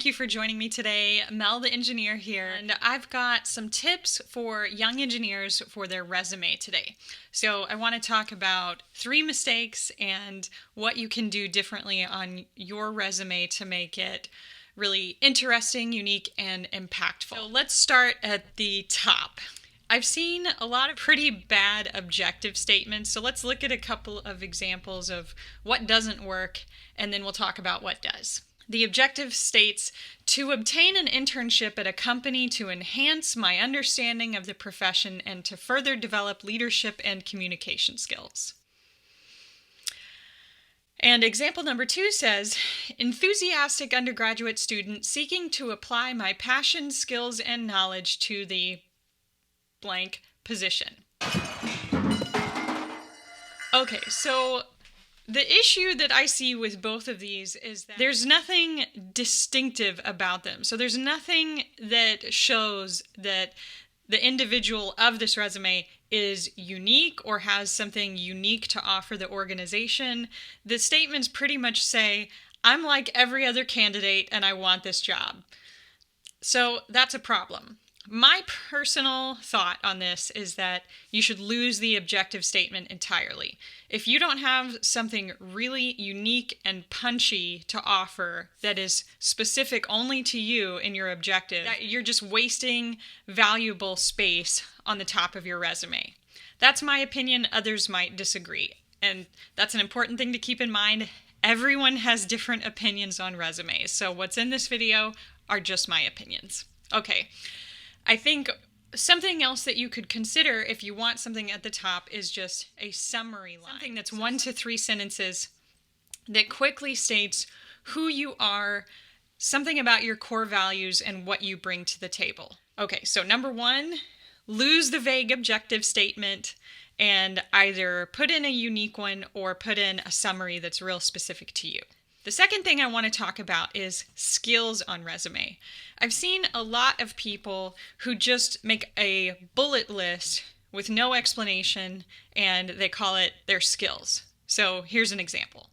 you for joining me today. Mel, the engineer here, and I've got some tips for young engineers for their resume today. So I want to talk about 3 mistakes and what you can do differently on your resume to make it really interesting, unique, and impactful. So let's start at the top. I've seen a lot of pretty bad objective statements, so let's look at a couple of examples of what doesn't work, and then we'll talk about what does. The objective states, to obtain an internship at a company to enhance my understanding of the profession and to further develop leadership and communication skills. And example number 2 says, enthusiastic undergraduate student seeking to apply my passion, skills, and knowledge to the blank position. Okay, so the issue that I see with both of these is that there's nothing distinctive about them. So there's nothing that shows that the individual of this resume is unique or has something unique to offer the organization. The statements pretty much say, I'm like every other candidate and I want this job. So that's a problem. My personal thought on this is that you should lose the objective statement entirely. If you don't have something really unique and punchy to offer that is specific only to you in your objective, you're just wasting valuable space on the top of your resume. That's my opinion. Others might disagree. And that's an important thing to keep in mind. Everyone has different opinions on resumes. So what's in this video are just my opinions. Okay. I think something else that you could consider if you want something at the top is just a summary line. Something that's 1 to 3 sentences that quickly states who you are, something about your core values, and what you bring to the table. Okay, so number 1, lose the vague objective statement and either put in a unique one or put in a summary that's real specific to you. The second thing I want to talk about is skills on resume. I've seen a lot of people who just make a bullet list with no explanation and they call it their skills. So here's an example.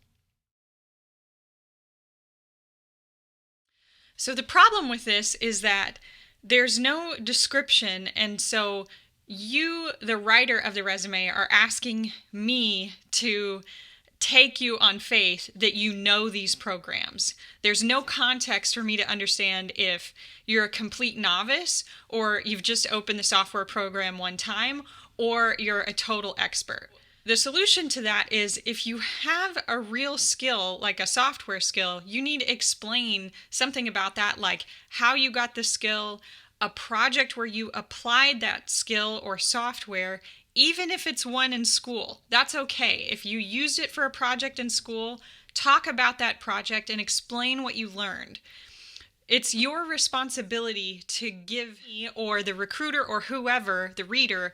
So the problem with this is that there's no description, and so you, the writer of the resume, are asking me to take you on faith that you know these programs. There's no context for me to understand if you're a complete novice or you've just opened the software program one time or you're a total expert. The solution to that is if you have a real skill, like a software skill, you need to explain something about that, like how you got the skill, a project where you applied that skill or software. Even if it's one in school, that's okay. If you used it for a project in school, talk about that project and explain what you learned. It's your responsibility to give me or the recruiter or whoever, the reader,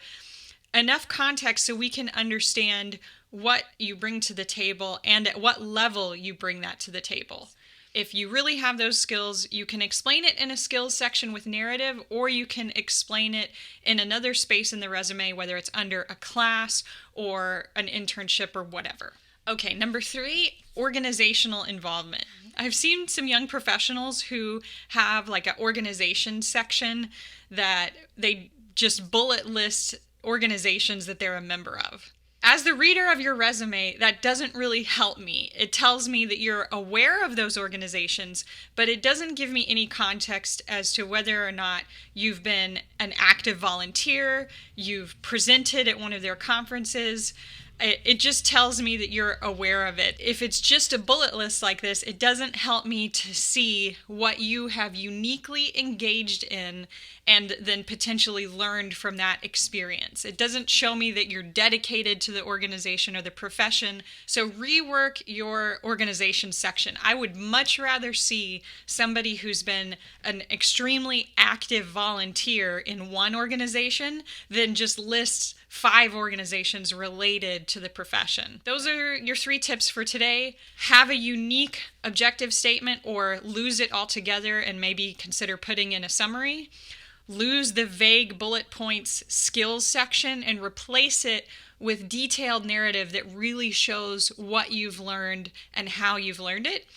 enough context so we can understand what you bring to the table and at what level you bring that to the table. If you really have those skills, you can explain it in a skills section with narrative, or you can explain it in another space in the resume, whether it's under a class or an internship or whatever. Okay, number 3, organizational involvement. I've seen some young professionals who have like an organization section that they just bullet list organizations that they're a member of. As the reader of your resume, that doesn't really help me. It tells me that you're aware of those organizations, but it doesn't give me any context as to whether or not you've been an active volunteer, you've presented at one of their conferences. It just tells me that you're aware of it. If it's just a bullet list like this, it doesn't help me to see what you have uniquely engaged in and then potentially learned from that experience. It doesn't show me that you're dedicated to the organization or the profession. So rework your organization section. I would much rather see somebody who's been an extremely active volunteer in one organization than just lists 5 organizations related to the profession. Those are your 3 tips for today. Have a unique objective statement or lose it altogether and maybe consider putting in a summary. Lose the vague bullet points skills section and replace it with detailed narrative that really shows what you've learned and how you've learned it.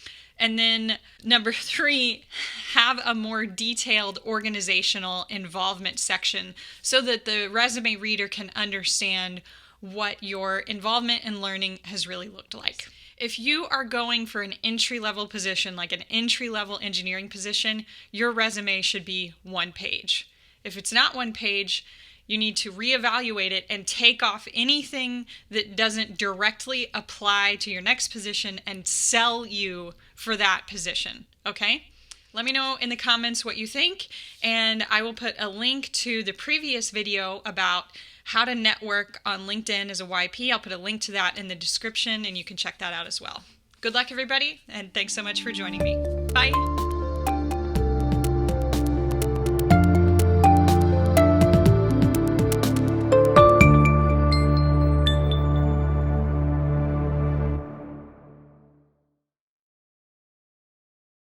And then number 3, have a more detailed organizational involvement section so that the resume reader can understand what your involvement in learning has really looked like. If you are going for an entry-level position, like an entry-level engineering position, your resume should be 1 page. If it's not 1 page, you need to reevaluate it and take off anything that doesn't directly apply to your next position and sell you for that position, okay? Let me know in the comments what you think, and I will put a link to the previous video about how to network on LinkedIn as a YP. I'll put a link to that in the description, and you can check that out as well. Good luck, everybody, and thanks so much for joining me. Bye.